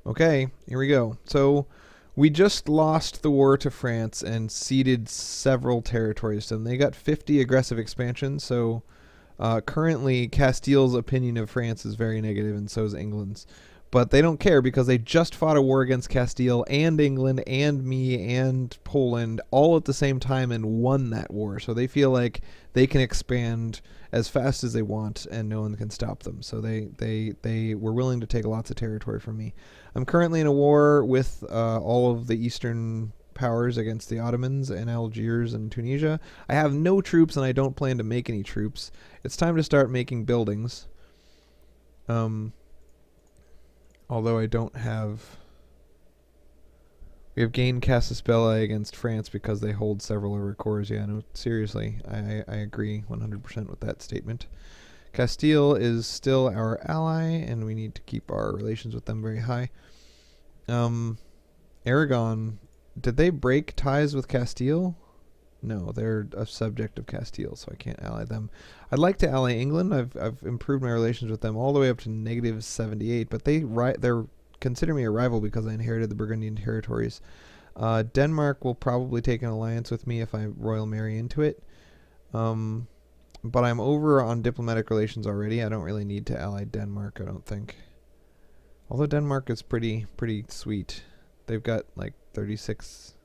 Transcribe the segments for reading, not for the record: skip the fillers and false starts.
Okay, here we go. So we just lost the war to France and ceded several territories to them. They got 50 aggressive expansions, so currently Castile's opinion of France is very negative, and so is England's. But they don't care because they just fought a war against Castile and England and me and Poland all at the same time and won that war. So they feel like they can expand as fast as they want and no one can stop them. So they were willing to take lots of territory from me. I'm currently in a war with all of the Eastern powers against the Ottomans and Algiers and Tunisia. I have no troops and I don't plan to make any troops. It's time to start making buildings. Although I don't have... We have gained Casus Belli against France because they hold several of our cores. Yeah, no, seriously, I agree 100% with that statement. Castile is still our ally, and we need to keep our relations with them very high. Aragon, did they break ties with Castile? No, they're a subject of Castile, so I can't ally them. I'd like to ally England. I've improved my relations with them all the way up to -78, but they're consider me a rival because I inherited the Burgundian territories. Denmark will probably take an alliance with me if I royal marry into it. But I'm over on diplomatic relations already. I don't really need to ally Denmark, I don't think. Although Denmark is pretty sweet. They've got like 36...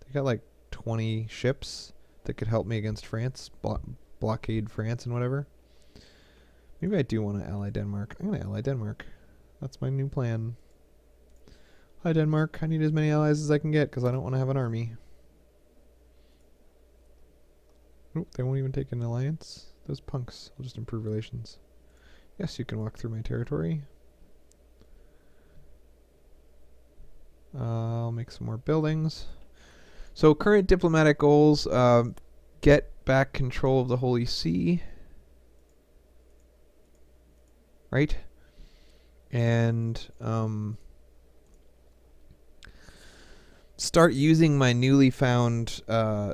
They got like 20 ships that could help me against France, blockade France and whatever. Maybe I do want to ally Denmark. I'm going to ally Denmark. That's my new plan. Hi Denmark, I need as many allies as I can get because I don't want to have an army. Nope, they won't even take an alliance. Those punks. I'll just improve relations. Yes, you can walk through my territory. I'll make some more buildings. So current diplomatic goals, get back control of the Holy See. Right? And start using my newly found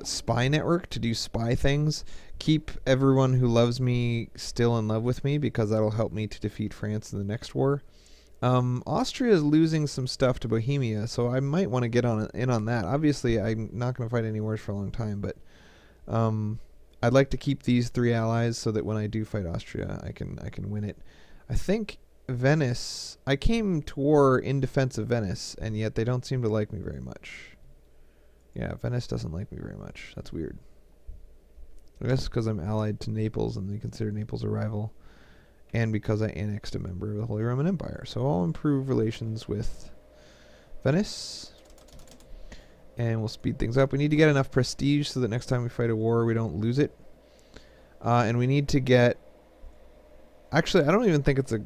spy network to do spy things. Keep everyone who loves me still in love with me because that'll help me to defeat France in the next war. Austria is losing some stuff to Bohemia, so I might want to get in on that. Obviously, I'm not going to fight any wars for a long time, but I'd like to keep these 3 allies so that when I do fight Austria, I can win it. I think Venice... I came to war in defense of Venice, and yet they don't seem to like me very much. Yeah, Venice doesn't like me very much. That's weird. I guess because I'm allied to Naples, and they consider Naples a rival. And because I annexed a member of the Holy Roman Empire. So I'll improve relations with Venice. And we'll speed things up. We need to get enough prestige so that next time we fight a war, we don't lose it. And we need to get... Actually, I don't even think it's a...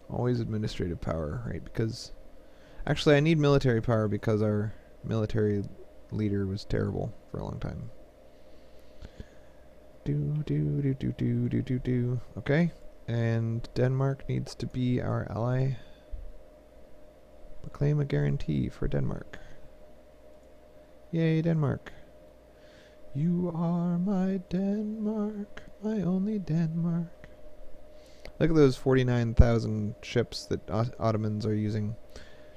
always administrative power, right? Because... Actually, I need military power because our military leader was terrible for a long time. Okay. And Denmark needs to be our ally. Proclaim a guarantee for Denmark. Yay, Denmark. You are my Denmark, my only Denmark. Look at those 49,000 ships that Ottomans are using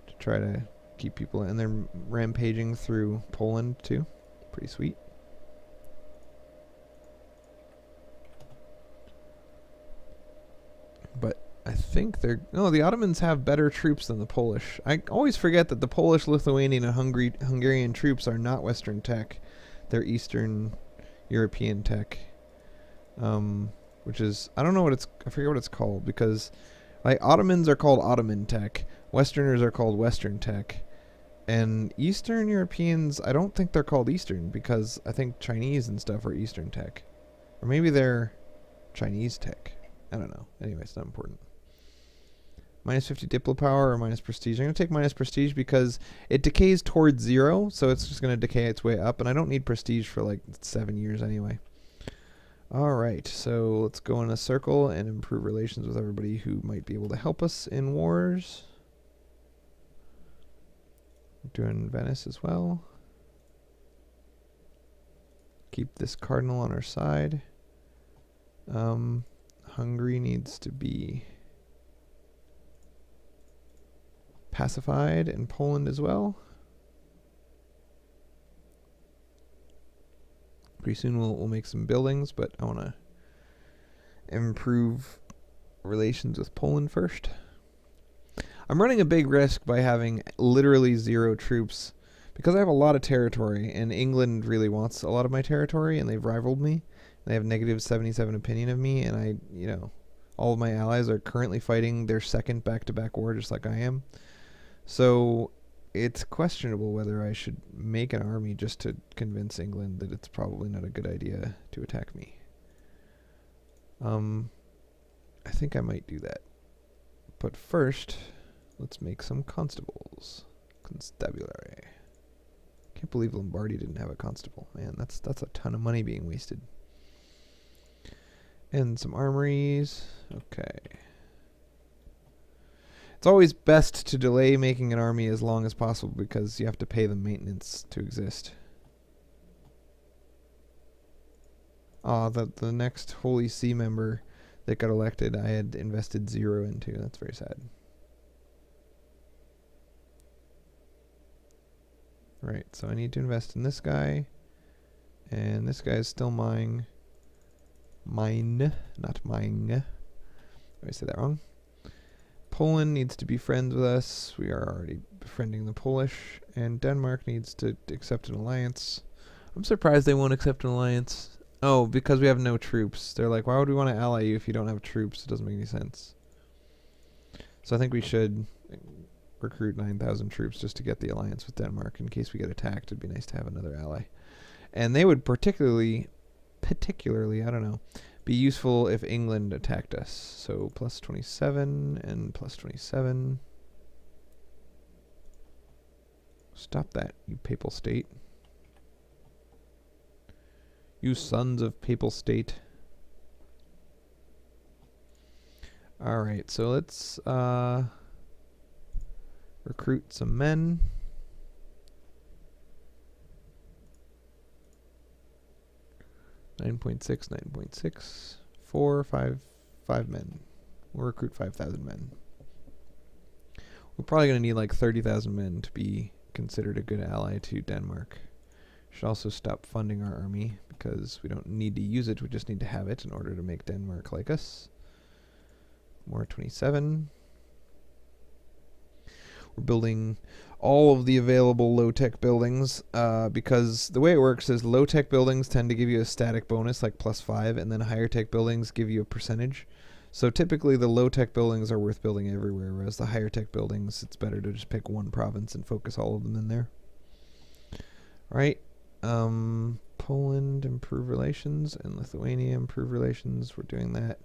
to try to keep people in. And they're rampaging through Poland, too. Pretty sweet. But I think they're... No, the Ottomans have better troops than the Polish. I always forget that the Polish, Lithuanian, and Hungarian troops are not Western tech. They're Eastern European tech. Which is... I don't know what it's... I forget what it's called. Because like Ottomans are called Ottoman tech. Westerners are called Western tech. And Eastern Europeans, I don't think they're called Eastern. Because I think Chinese and stuff are Eastern tech. Or maybe they're Chinese tech. I don't know. Anyway, it's not important. Minus 50 Diplo power or minus prestige. I'm going to take minus prestige because it decays towards 0, so it's just going to decay its way up, and I don't need prestige for like 7 years anyway. Alright, so let's go in a circle and improve relations with everybody who might be able to help us in wars. We're doing Venice as well. Keep this cardinal on our side. Hungary needs to be pacified in Poland as well. Pretty soon we'll make some buildings, but I want to improve relations with Poland first. I'm running a big risk by having literally 0 troops because I have a lot of territory, and England really wants a lot of my territory, and they've rivaled me. They have negative 77 opinion of me, and all of my allies are currently fighting their second back-to-back war just like I am. So it's questionable whether I should make an army just to convince England that it's probably not a good idea to attack me. I think I might do that. But first, let's make some constables. Constabulary. Can't believe Lombardy didn't have a constable. Man, that's a ton of money being wasted. And some armories. Okay. It's always best to delay making an army as long as possible because you have to pay them maintenance to exist. The next Holy See member that got elected, I had invested 0 into. That's very sad. Right, so I need to invest in this guy. And this guy is still mine. Mine, not mine. Did I say that wrong? Poland needs to be friends with us. We are already befriending the Polish. And Denmark needs to accept an alliance. I'm surprised they won't accept an alliance. Oh, because we have no troops. They're like, why would we want to ally you if you don't have troops? It doesn't make any sense. So I think we should recruit 9,000 troops just to get the alliance with Denmark in case we get attacked. It'd be nice to have another ally. And they would particularly, I don't know, be useful if England attacked us. So plus 27 and plus 27. Stop that, you papal state. You sons of papal state. Alright, so let's recruit some men. Five men. We'll recruit 5,000 men. We're probably going to need like 30,000 men to be considered a good ally to Denmark. Should also stop funding our army because we don't need to use it, we just need to have it in order to make Denmark like us. More 27. We're building all of the available low-tech buildings because the way it works is low-tech buildings tend to give you a static bonus like +5, and then higher-tech buildings give you a percentage. So typically the low-tech buildings are worth building everywhere, whereas the higher-tech buildings, it's better to just pick one province and focus all of them in there. Right. Poland, improve relations, and Lithuania, improve relations. We're doing that.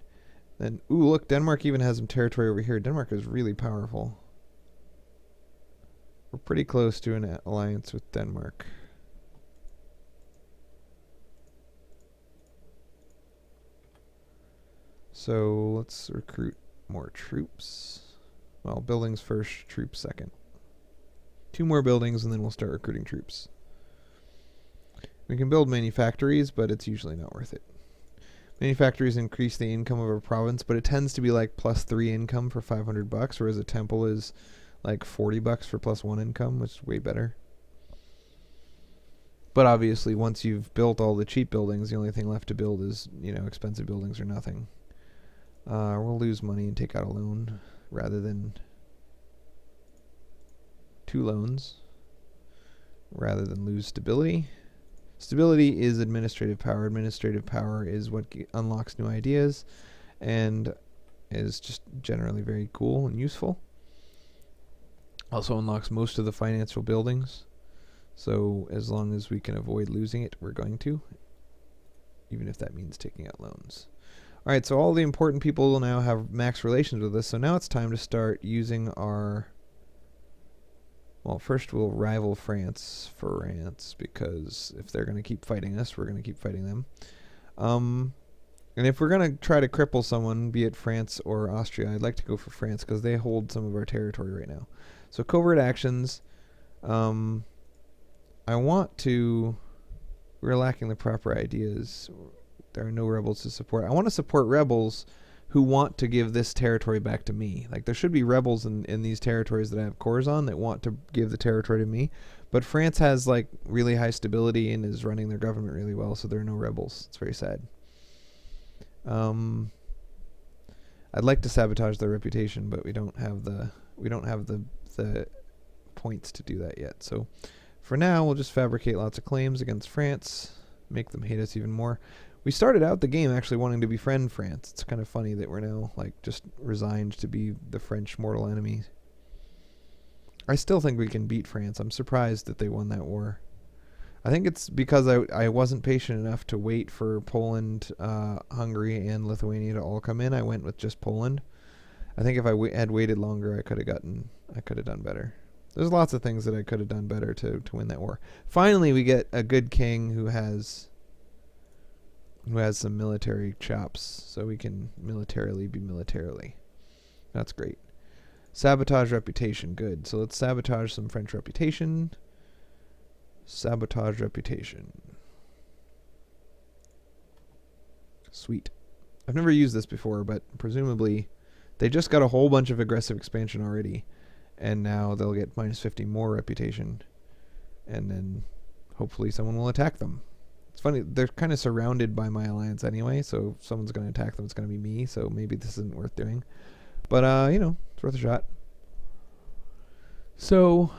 Then, ooh, look, Denmark even has some territory over here. Denmark is really powerful. We're pretty close to an alliance with Denmark. So let's recruit more troops. Well, buildings first, troops second. 2 more buildings and then we'll start recruiting troops. We can build manufactories, but it's usually not worth it. Manufactories increase the income of a province, but it tends to be like +3 income for $500, whereas a temple is like $40 for +1 income, which is way better. But obviously, once you've built all the cheap buildings, the only thing left to build is, expensive buildings or nothing. We'll lose money and take out a loan rather than 2 loans, rather than lose stability. Stability is administrative power. Administrative power is what unlocks new ideas and is just generally very cool and useful. Also unlocks most of the financial buildings. So as long as we can avoid losing it, we're going to, even if that means taking out loans. All right, so all the important people will now have max relations with us. So now it's time to start using our... Well, first we'll rival France, because if they're going to keep fighting us, we're going to keep fighting them. And if we're going to try to cripple someone, be it France or Austria, I'd like to go for France because they hold some of our territory right now. So covert actions, I want to... We're lacking the proper ideas. There are no rebels to support. I want to support rebels who want to give this territory back to me. Like, there should be rebels in these territories that I have cores on that want to give the territory to me. But France has, like, really high stability and is running their government really well, so there are no rebels. It's very sad. I'd like to sabotage their reputation, but we don't have the points to do that yet. So for now, we'll just fabricate lots of claims against France, make them hate us even more. We started out the game actually wanting to befriend France. It's kind of funny that we're now like just resigned to be the French mortal enemy. I still think we can beat France. I'm surprised that they won that war. I think it's because I wasn't patient enough to wait for Poland, Hungary, and Lithuania to all come in. I went with just Poland. I think if I had waited longer, I could have done better. There's lots of things that I could have done better to win that war. Finally, we get a good king who has some military chops, so we can militarily be militarily. That's great. Sabotage reputation, good. So let's sabotage some French reputation. Sabotage reputation. Sweet. I've never used this before, but presumably they just got a whole bunch of aggressive expansion already, and now they'll get minus 50 more reputation, and then hopefully someone will attack them. It's funny, they're kind of surrounded by my alliance anyway, so if someone's going to attack them, it's going to be me, so maybe this isn't worth doing. But, you know, it's worth a shot. So,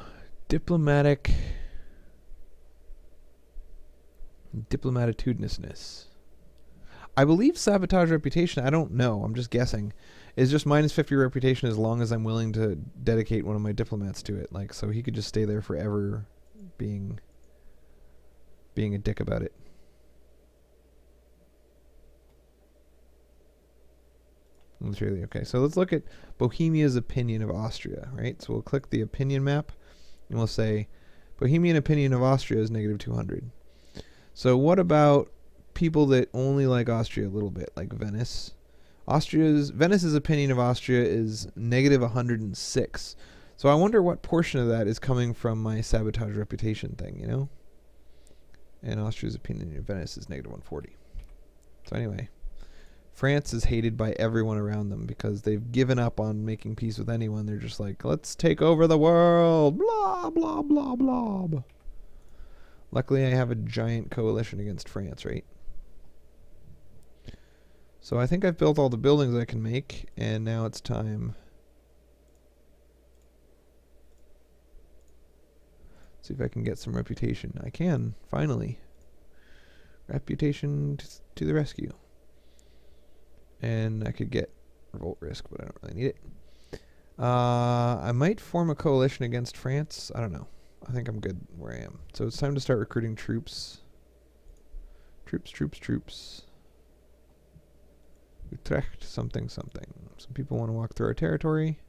diplomatitudinousness. I believe sabotage reputation, I don't know, I'm just guessing, is just minus 50 reputation as long as I'm willing to dedicate one of my diplomats to it. Like, so he could just stay there forever being a dick about it. Okay, so let's look at Bohemia's opinion of Austria, right? So we'll click the opinion map, and we'll say, Bohemian opinion of Austria is negative 200. So what about people that only like Austria a little bit, like Venice? Venice's opinion of Austria is negative 106. So I wonder what portion of that is coming from my sabotage reputation thing, you know? And Austria's opinion of Venice is negative 140. So anyway, France is hated by everyone around them because they've given up on making peace with anyone. They're just like, let's take over the world. Blah, blah, blah, blah. Luckily, I have a giant coalition against France, right? So I think I've built all the buildings I can make, and now it's time. See if I can get some reputation. I can, finally. Reputation to the rescue. And I could get revolt risk, but I don't really need it. I might form a coalition against France. I don't know. I think I'm good where I am. So it's time to start recruiting troops. Troops. Utrecht, something. Some people want to walk through our territory.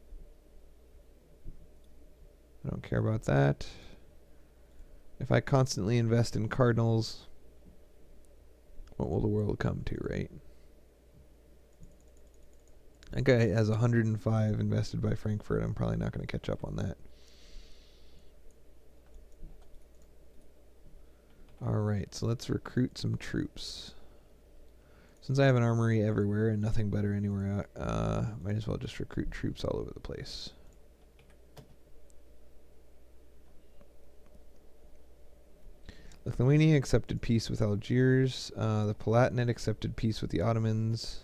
I don't care about that. If I constantly invest in cardinals, what will the world come to, right? That guy has 105 invested by Frankfurt. I'm probably not going to catch up on that. Alright, so let's recruit some troops. Since I have an armory everywhere and nothing better anywhere, might as well just recruit troops all over the place. Lithuania accepted peace with Algiers. The Palatinate accepted peace with the Ottomans.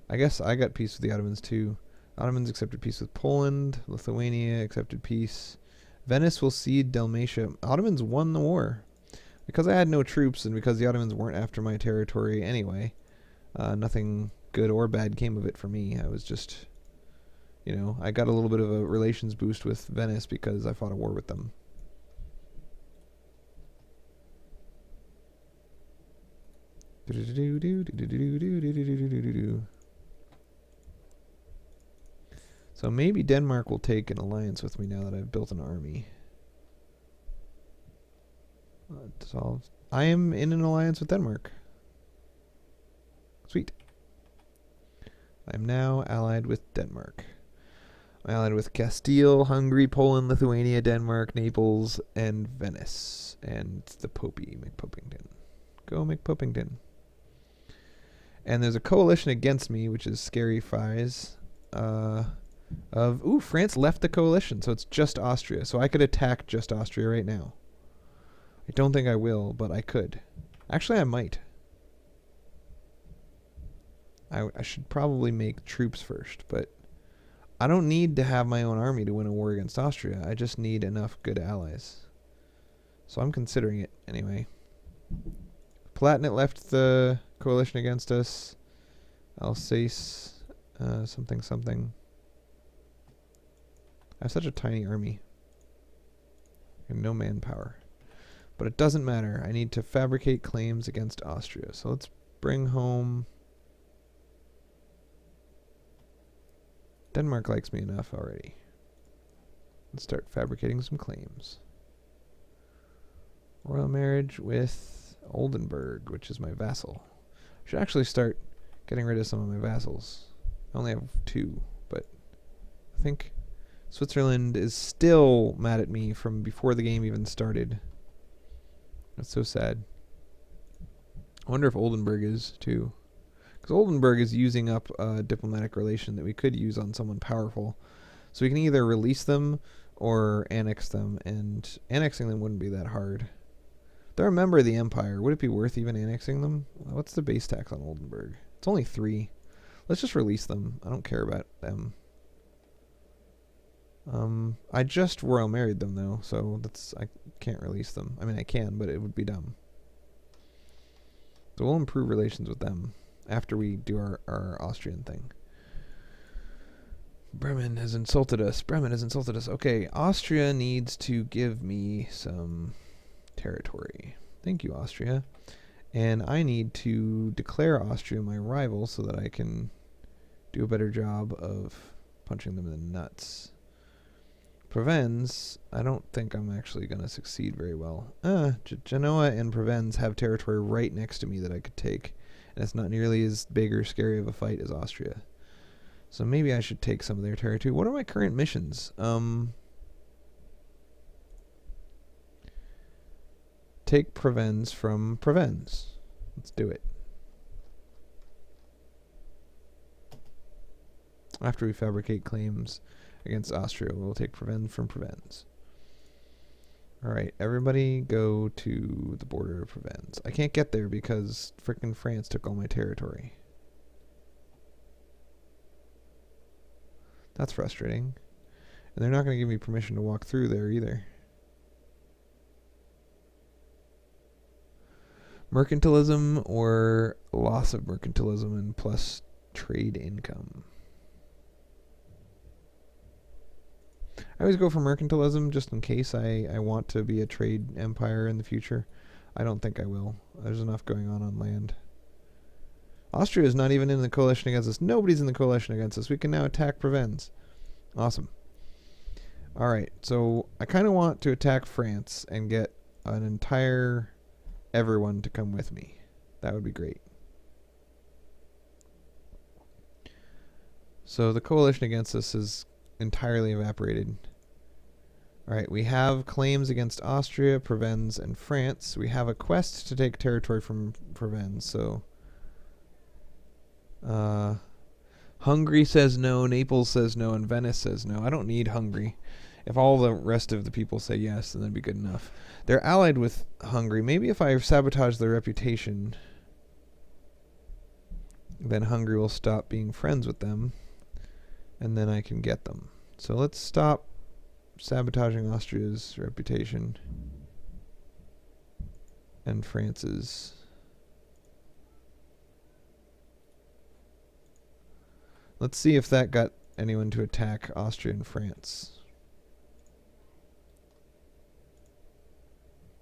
I guess I got peace with the Ottomans too. Ottomans accepted peace with Poland. Lithuania accepted peace. Venice will cede Dalmatia. Ottomans won the war. Because I had no troops and because the Ottomans weren't after my territory anyway, nothing good or bad came of it for me. I was just, you know, I got a little bit of a relations boost with Venice because I fought a war with them. So maybe Denmark will take an alliance with me now that I've built an army. Dissolved. I am in an alliance with Denmark. Sweet. I'm now allied with Denmark. I'm allied with Castile, Hungary, Poland, Lithuania, Denmark, Naples, and Venice. And the Popey, McPopington. Go McPopington. And there's a coalition against me, which is scary fries. France left the coalition, so it's just Austria. So I could attack just Austria right now. I don't think I will, but I could. Actually, I might. I should probably make troops first, but I don't need to have my own army to win a war against Austria. I just need enough good allies. So I'm considering it anyway. Palatinate left the coalition against us. Alsace, something. I have such a tiny army. And no manpower. But it doesn't matter. I need to fabricate claims against Austria. So let's bring home... Denmark likes me enough already. Let's start fabricating some claims. Royal marriage with Oldenburg, which is my vassal. I should actually start getting rid of some of my vassals. I only have 2, but I think Switzerland is still mad at me from before the game even started. That's so sad. I wonder if Oldenburg is, too. Because Oldenburg is using up a diplomatic relation that we could use on someone powerful. So we can either release them or annex them, and annexing them wouldn't be that hard. They're a member of the Empire. Would it be worth even annexing them? What's the base tax on Oldenburg? It's only 3. Let's just release them. I don't care about them. I just royal married them, though, so I can't release them. I mean, I can, but it would be dumb. So we'll improve relations with them after we do our Austrian thing. Bremen has insulted us. Okay, Austria needs to give me some territory. Thank you, Austria. And I need to declare Austria my rival so that I can do a better job of punching them in the nuts. Provence, I don't think I'm actually going to succeed very well. Genoa and Provence have territory right next to me that I could take. And it's not nearly as big or scary of a fight as Austria. So maybe I should take some of their territory. What are my current missions? Take Provence from Provence. Let's do it. After we fabricate claims against Austria, we'll take Provence from Provence. Alright, everybody go to the border of Provence. I can't get there because frickin' France took all my territory. That's frustrating. And they're not going to give me permission to walk through there either. Mercantilism or loss of mercantilism and plus trade income. I always go for mercantilism just in case I want to be a trade empire in the future. I don't think I will. There's enough going on land. Austria is not even in the coalition against us. Nobody's in the coalition against us. We can now attack Provence. Awesome. Alright, so I kind of want to attack France and get an entire everyone to come with me. That would be great. So the coalition against us is entirely evaporated. Alright, we have claims against Austria, Provence, and France. We have a quest to take territory from Provence, so Hungary says no, Naples says no, and Venice says no. I don't need Hungary. If all the rest of the people say yes, then that'd be good enough. They're allied with Hungary. Maybe if I sabotage their reputation, then Hungary will stop being friends with them, and then I can get them. So let's stop sabotaging Austria's reputation and France's. Let's see if that got anyone to attack Austria and France.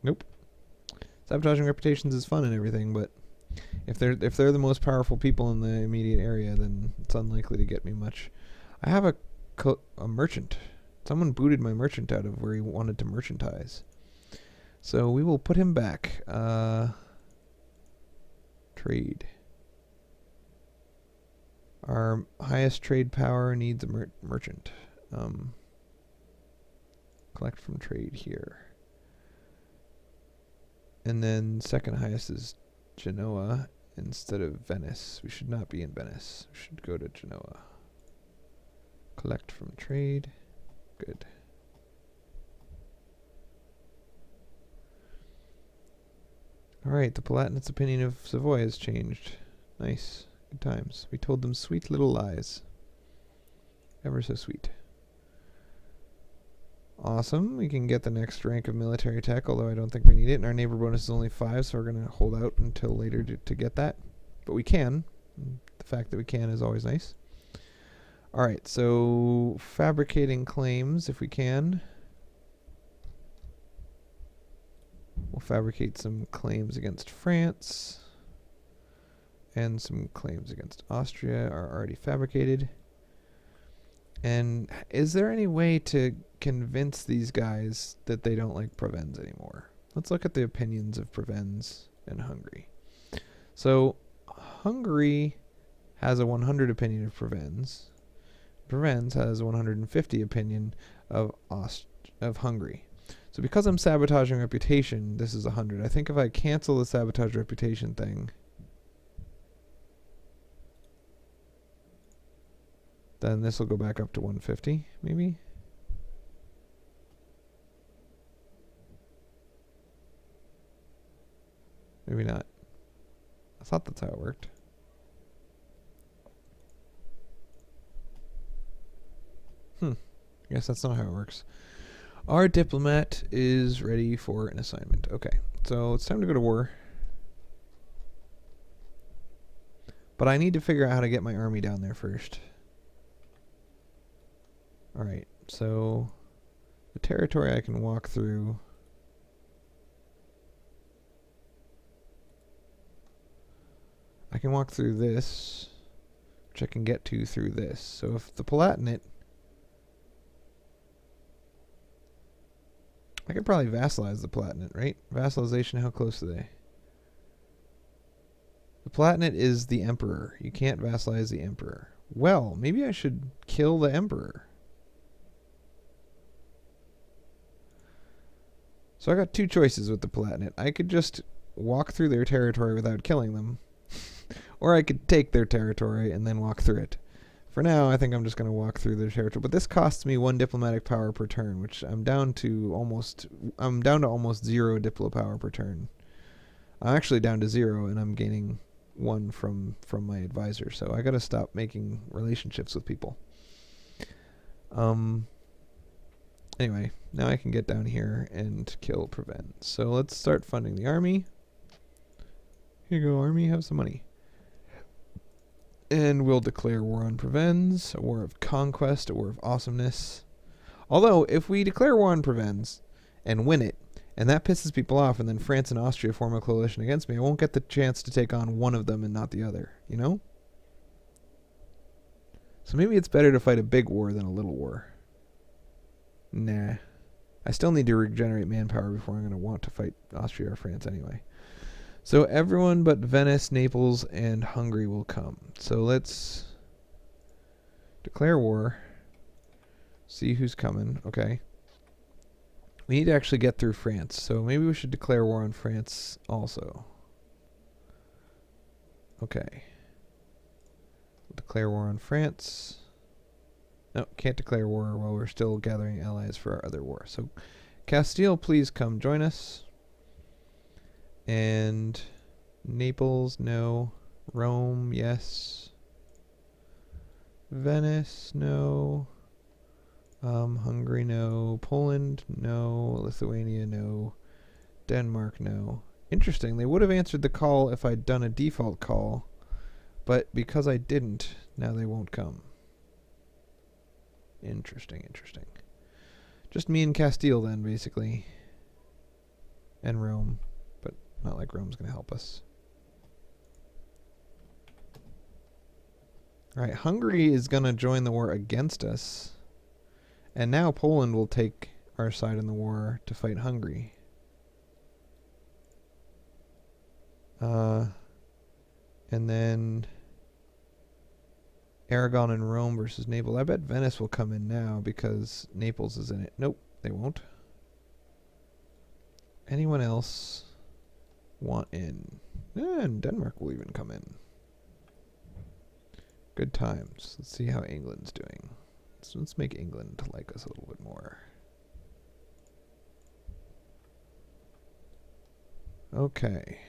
Nope. Sabotaging reputations is fun and everything, but if they're the most powerful people in the immediate area, then it's unlikely to get me much. I have a merchant. Someone booted my merchant out of where he wanted to merchantize. So we will put him back. Trade. Our highest trade power needs a merchant. Collect from trade here. And then second highest is Genoa. instead of Venice. We should not be in Venice. We should go to Genoa. Collect from trade. Good. Alright, the Palatinate's opinion of Savoy has changed. Nice. Good times. We told them sweet little lies. Ever so sweet. Awesome. We can get the next rank of military tech, although I don't think we need it. And our neighbor bonus is only 5, so we're going to hold out until later to get that. But we can. The fact that we can is always nice. Alright, so fabricating claims if we can. We'll fabricate some claims against France. And some claims against Austria are already fabricated. And is there any way to convince these guys that they don't like Provence anymore? Let's look at the opinions of Provence and Hungary. So Hungary has a 100 opinion of Provence. Provence has a 150 opinion of Hungary. So because I'm sabotaging reputation, this is 100. I think if I cancel the sabotage reputation thing, then this will go back up to 150, maybe? Maybe not. I thought that's how it worked. I guess that's not how it works. Our diplomat is ready for an assignment. Okay, so it's time to go to war. But I need to figure out how to get my army down there first. Alright, so the territory I can walk through. I can walk through this, which I can get to through this. So if the Palatinate, I could probably vassalize the Palatinate, right? Vassalization, how close are they? The Palatinate is the emperor. You can't vassalize the emperor. Well, maybe I should kill the emperor. So I got two choices with the Palatinate. I could just walk through their territory without killing them. Or I could take their territory and then walk through it. For now, I think I'm just going to walk through their territory. But this costs me 1 diplomatic power per turn, which I'm down to almost 0 diplo power per turn. I'm actually down to 0, and I'm gaining 1 from my advisor. So I got to stop making relationships with people. Anyway, now I can get down here and kill Provence. So let's start funding the army. Here you go, army, have some money. And we'll declare war on Provence, a war of conquest, a war of awesomeness. Although, if we declare war on Provence and win it, and that pisses people off, and then France and Austria form a coalition against me, I won't get the chance to take on one of them and not the other, you know? So maybe it's better to fight a big war than a little war. Nah. I still need to regenerate manpower before I'm going to want to fight Austria or France anyway. So everyone but Venice, Naples, and Hungary will come. So let's declare war. See who's coming. Okay. We need to actually get through France. So maybe we should declare war on France also. Okay. We'll declare war on France. No, can't declare war while we're still gathering allies for our other war. So Castile, please come join us. And Naples, no. Rome, yes. Venice, no. Hungary, no. Poland, no. Lithuania, no. Denmark, no. Interesting. They would have answered the call if I'd done a default call. But because I didn't, now they won't come. Interesting, interesting. Just me and Castile then, basically. And Rome. But not like Rome's going to help us. Alright, Hungary is going to join the war against us. And now Poland will take our side in the war to fight Hungary. And then Aragon and Rome versus Naples. I bet Venice will come in now because Naples is in it. Nope, they won't. Anyone else? want in. And Denmark will even come in. Good times. Let's see how England's doing. So let's make England like us a little bit more. Okay.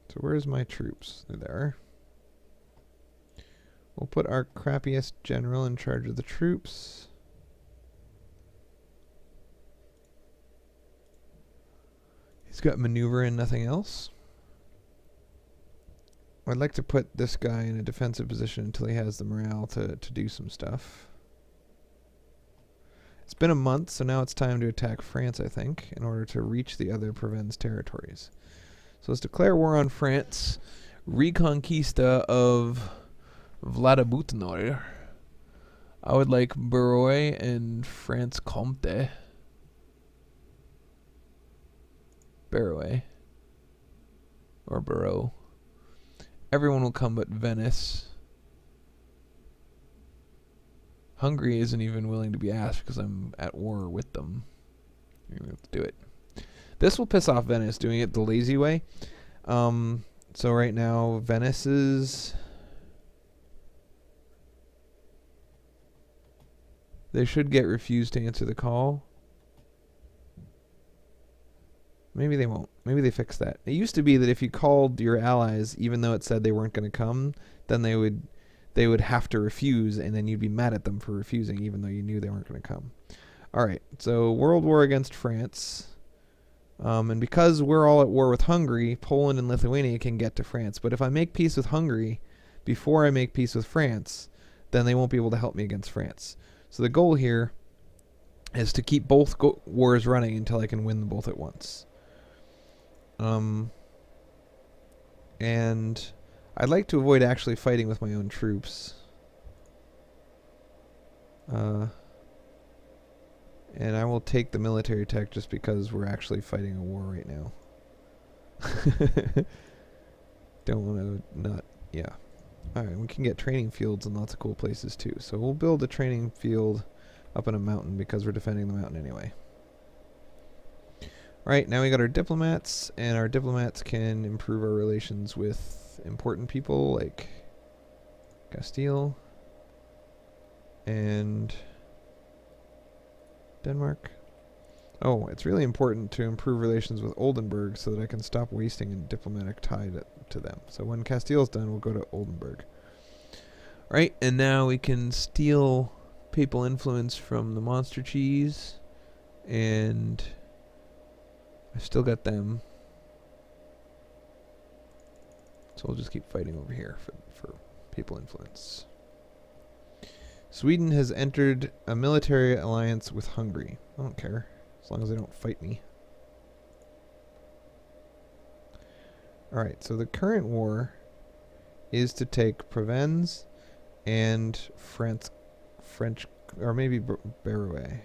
So where's my troops? They're there. We'll put our crappiest general in charge of the troops. He's got maneuver and nothing else. I'd like to put this guy in a defensive position until he has the morale to do some stuff. It's been a month, so now it's time to attack France, I think, in order to reach the other Provence territories. So let's declare war on France. Reconquista of Vladimir. I would like Barrois and Franche-Comté. Barrois. Or Barrow. Everyone will come but Venice. Hungary isn't even willing to be asked because I'm at war with them. We're going to have to do it. This will piss off Venice, doing it the lazy way. So right now, Venice is... They should get refused to answer the call. Maybe they won't. Maybe they fix that. It used to be that if you called your allies, even though it said they weren't going to come, then they would have to refuse, and then you'd be mad at them for refusing, even though you knew they weren't going to come. All right, so world war against France. And because we're all at war with Hungary, Poland and Lithuania can get to France. But if I make peace with Hungary before I make peace with France, then they won't be able to help me against France. So the goal here is to keep both wars running until I can win them both at once. And I'd like to avoid actually fighting with my own troops. And I will take the military tech just because we're actually fighting a war right now. Don't want to not... Yeah. Alright, we can get training fields in lots of cool places too. So we'll build a training field up in a mountain because we're defending the mountain anyway. Alright, now we got our diplomats, and our diplomats can improve our relations with important people like Castile and Denmark. Oh, it's really important to improve relations with Oldenburg so that I can stop wasting a diplomatic tie to them. So when Castile's done, we'll go to Oldenburg. Right, and now we can steal papal influence from the monster cheese, and I still got them. So we'll just keep fighting over here for papal influence. Sweden has entered a military alliance with Hungary. I don't care, as long as they don't fight me. Alright, so the current war is to take Provence and French, or maybe Barrois.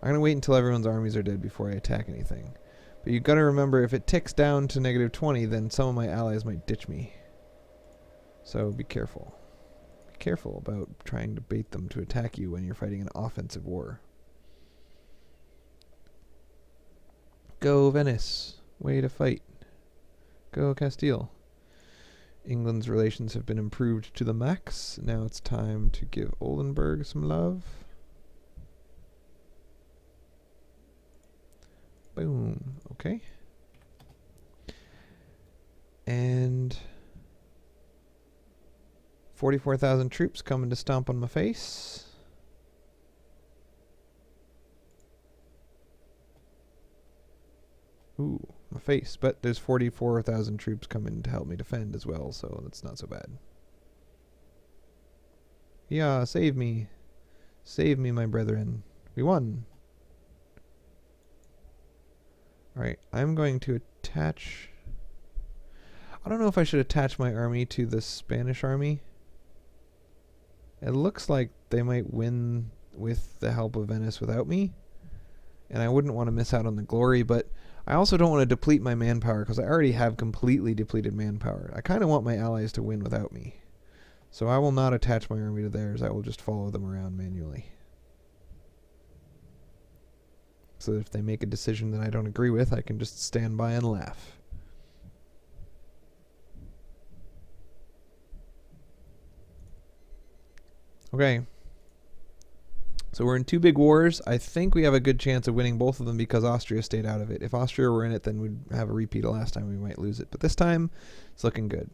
I'm going to wait until everyone's armies are dead before I attack anything. But you've got to remember, if it ticks down to -20, then some of my allies might ditch me. So be careful. Be careful about trying to bait them to attack you when you're fighting an offensive war. Go Venice. Way to fight. Go Castile. England's relations have been improved to the max. Now it's time to give Oldenburg some love. Boom. Okay. And 44,000 troops coming to stomp on my face. Ooh, my face. But there's 44,000 troops coming to help me defend as well, so that's not so bad. Yeah, save me. Save me, my brethren. We won. Alright, I'm going to attach... I don't know if I should attach my army to the Spanish army. It looks like they might win with the help of Venice without me. And I wouldn't want to miss out on the glory, but I also don't want to deplete my manpower because I already have completely depleted manpower. I kind of want my allies to win without me. So I will not attach my army to theirs. I will just follow them around manually. so that if they make a decision that I don't agree with, I can just stand by and laugh. Okay. So we're in 2 big wars. I think we have a good chance of winning both of them because Austria stayed out of it. If Austria were in it, then we'd have a repeat of last time. We might lose it. But this time, it's looking good.